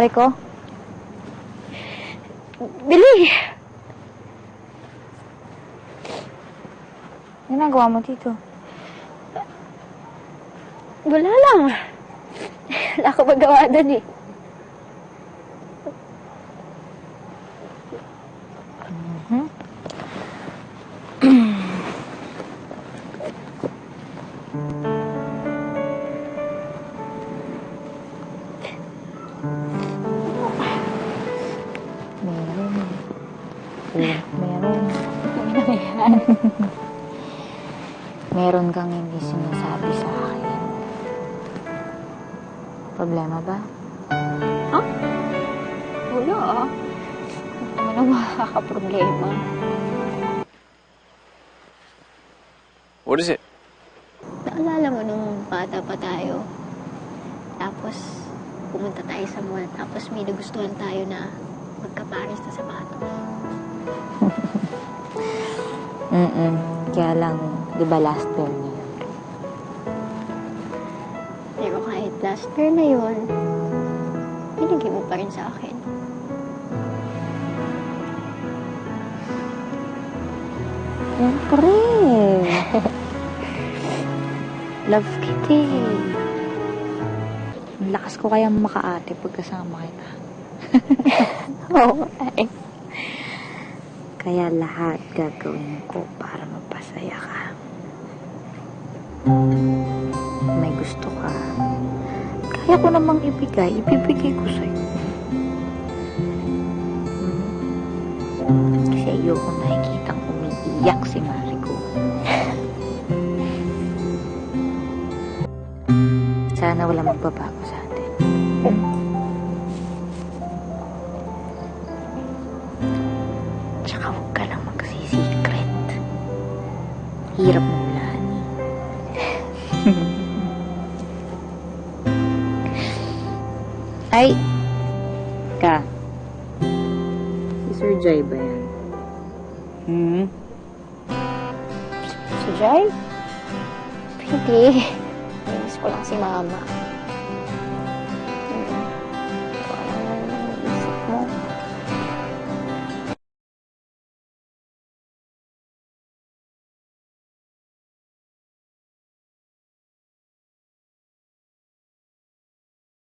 Mariko? Bili! Ano nagawa mo dito? Wala lang. Wala ko magawa doon eh. Meron. Meron. Ano na yan? Meron kang hindi sinasabi sa akin. Problema ba? Huh? Wala ah. Hindi naman ang makakaproblema. What is it? Naalala mo nung bata pa tayo? Tapos, pumunta tayo sa mall. Tapos may nagustuhan tayo na magkapares na sapatos. Kaya lang, di ba last pair niya? Pero kahit last pair na yun, binigay mo pa rin sa akin. Siyempre. Love kita eh. Ang lakas ko kayang makaate pagkasama kita. Oo, ay. Kaya lahat gagawin ko para mapasaya ka. May gusto ka. Kaya ko namang ibigay ko sa'yo. Kasi ayoko nakikitang umiiyak si Mariko. Sana wala magbabago sa atin. Tsaka huwag ka lang magsisecret. Hirap mo ulan. Ay! Ka. Si Sir Jai ba yan? Si Jai? Hindi. Nainis ko lang si Mama.